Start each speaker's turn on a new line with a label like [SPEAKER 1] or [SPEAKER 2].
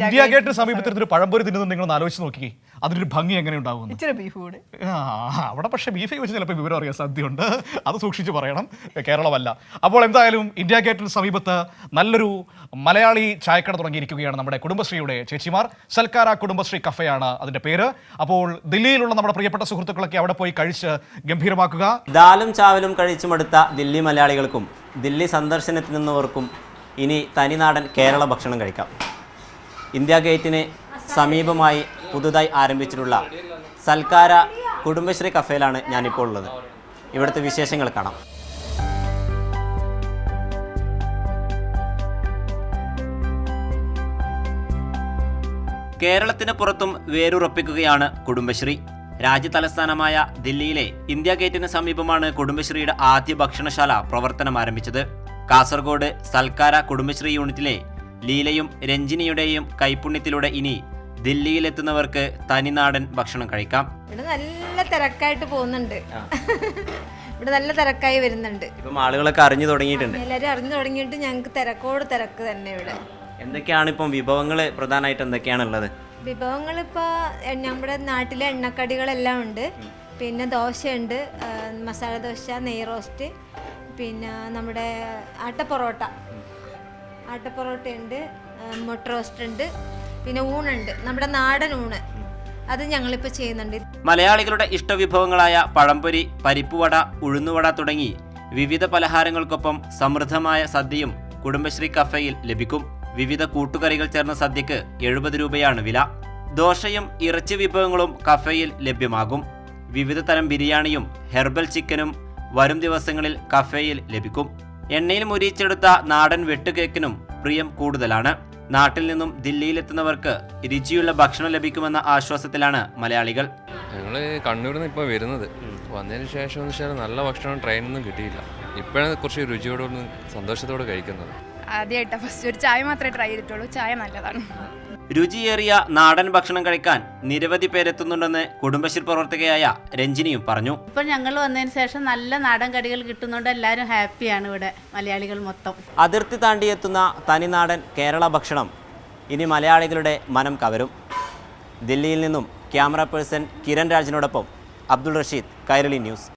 [SPEAKER 1] India ഗേറ്റിന് സമീപത്തിൽ പഴംപൊരി തിന്നുന്നത് നിങ്ങൾ ആലോചിച്ച് നോക്കി അതിനൊരു ഭംഗി എങ്ങനെ ഉണ്ടാവും. അവിടെ പക്ഷേ ബീഫ് വെച്ച് ചിലപ്പോൾ വിവരം അറിയാൻ സാധ്യതയുണ്ട്. അത് സൂക്ഷിച്ച് പറയണം, കേരളമല്ല. അപ്പോൾ എന്തായാലും ഇന്ത്യ ഗേറ്റിന് സമീപത്ത് നല്ലൊരു മലയാളി ചായക്കട തുടങ്ങിയിരിക്കുകയാണ് നമ്മുടെ കുടുംബശ്രീയുടെ ചേച്ചിമാർ. സൽക്കാര കുടുംബശ്രീ കഫയാണ് അതിന്റെ പേര്. അപ്പോൾ ദില്ലിയിലുള്ള നമ്മുടെ പ്രിയപ്പെട്ട സുഹൃത്തുക്കളൊക്കെ അവിടെ പോയി കഴിച്ച് ഗംഭീരമാക്കുക.
[SPEAKER 2] ദാലും ചാവലും കഴിച്ചുമടുത്ത ദില്ലി മലയാളികൾക്കും ദില്ലി സന്ദർശനത്തിനെത്തുന്നവർക്കും ഇനി തനിനാടൻ കേരള ഭക്ഷണം കഴിക്കാം. ഇന്ത്യ ഗേറ്റിന് സമീപമായി പുതുതായി ആരംഭിച്ചിട്ടുള്ള സൽക്കാര കുടുംബശ്രീ കഫേയിലാണ് ഞാനിപ്പോൾ ഉള്ളത്. ഇവിടുത്തെ വിശേഷങ്ങൾ കാണാം. കേരളത്തിന് പുറത്തും വേരുറപ്പിക്കുകയാണ് കുടുംബശ്രീ. രാജ്യതലസ്ഥാനമായ ദില്ലിയിലെ ഇന്ത്യ ഗേറ്റിന് സമീപമാണ് കുടുംബശ്രീയുടെ ആദ്യ ഭക്ഷണശാല പ്രവർത്തനം ആരംഭിച്ചത്. കാസർഗോഡ് സൽക്കാര കുടുംബശ്രീ യൂണിറ്റിലെ ലീലയും രഞ്ജിനിയുടെയും കൈപുണ്യത്തിലൂടെ ഇനി ദില്ലിയിലെത്തുന്നവർക്ക് തനിനാടൻ ഭക്ഷണം കഴിക്കാം.
[SPEAKER 3] ഇവിടെ നല്ല തിരക്കായിട്ട് പോകുന്നുണ്ട്. ഇവിടെ നല്ല തിരക്കായി വരുന്നുണ്ട്.
[SPEAKER 2] ഇപ്പം ആളുകളൊക്കെ അറിഞ്ഞു തുടങ്ങിയിട്ടുണ്ട്.
[SPEAKER 3] എല്ലാവരും അറിഞ്ഞു തുടങ്ങിയിട്ട് ഞങ്ങൾക്ക് തിരക്കോട് തിരക്ക് തന്നെ. ഇവിടെ
[SPEAKER 2] എന്തൊക്കെയാണ് ഇപ്പം വിഭവങ്ങൾ പ്രധാനമായിട്ട് എന്തൊക്കെയാണുള്ളത്?
[SPEAKER 3] വിഭവങ്ങൾ ഇപ്പോൾ നമ്മുടെ നാട്ടിലെ എണ്ണക്കടികളെല്ലാം ഉണ്ട്. പിന്നെ ദോശയുണ്ട്, മസാല ദോശ, നെയ് റോസ്റ്റ്, പിന്നെ നമ്മുടെ ആട്ടപ്പൊറോട്ടയുണ്ട്, മുട്ട റോസ്റ്റ് ഉണ്ട്, പിന്നെ ഊണുണ്ട്, നമ്മുടെ നാടൻ ഊണ്. അത് ഞങ്ങളിപ്പോൾ ചെയ്യുന്നുണ്ട്.
[SPEAKER 2] മലയാളികളുടെ ഇഷ്ടവിഭവങ്ങളായ പഴംപൊരി, പരിപ്പുവട, ഉഴുന്നുവട തുടങ്ങി വിവിധ പലഹാരങ്ങൾക്കൊപ്പം സമൃദ്ധമായ സദ്യയും കുടുംബശ്രീ കഫയിൽ ലഭിക്കും. വിവിധ കൂട്ടുകറികൾ ചേർന്ന സദ്യക്ക് 70 രൂപയാണ് വില. ദോശയും ഇറച്ചി വിഭവങ്ങളും കഫയിൽ ലഭ്യമാകും. വിവിധ തരം ബിരിയാണിയും ഹെർബൽ ചിക്കനും വരും ദിവസങ്ങളിൽ കഫയിൽ ലഭിക്കും. എണ്ണയിൽ മുരിച്ചെടുത്ത നാടൻ വെട്ടുകേക്കിനും പ്രിയം കൂടുതലാണ്. നാട്ടിൽ നിന്നും ദില്ലിയിലെത്തുന്നവർക്ക് രുചിയുള്ള ഭക്ഷണം ലഭിക്കുമെന്ന ആശ്വാസത്തിലാണ് മലയാളികൾ.
[SPEAKER 4] ഞങ്ങൾ കണ്ണൂരിൽ നിന്ന് ഇപ്പോൾ വരുന്നത്. വന്നതിന് ശേഷം എന്ന് വെച്ചാൽ നല്ല ഭക്ഷണം ട്രെയിനൊന്നും കിട്ടിയില്ല. ഇപ്പോഴാണ് കുറച്ച് രുചിയോടൊന്ന് സന്തോഷത്തോടെ കഴിക്കുന്നത്.
[SPEAKER 5] ആദ്യമായിട്ടാണ് ഫസ്റ്റ് ഒരു ചായ മാത്രമേ ട്രൈ ചെയ്തിട്ടുള്ളൂ. ചായ നല്ലതാണ്.
[SPEAKER 2] രുചിയേറിയ നാടൻ ഭക്ഷണം കഴിക്കാൻ നിരവധി പേരെത്തുന്നുണ്ടെന്ന് കുടുംബശ്രീ പ്രവർത്തകയായ രഞ്ജിനിയും പറഞ്ഞു.
[SPEAKER 6] ഇപ്പോൾ ഞങ്ങൾ വന്നതിന് ശേഷം നല്ല നാടൻ കടികൾ കിട്ടുന്നുണ്ട്. എല്ലാവരും ഹാപ്പിയാണ് ഇവിടെ, മലയാളികൾ മൊത്തം.
[SPEAKER 2] അതിർത്തി താണ്ടിയെത്തുന്ന തനിനാടൻ കേരള ഭക്ഷണം ഇനി മലയാളികളുടെ മനം കവരും. ദില്ലിയിൽ നിന്നും ക്യാമറ പേഴ്സൺ കിരൺ രാജിനോടൊപ്പം അബ്ദുൾ റഷീദ്, കൈരളി ന്യൂസ്.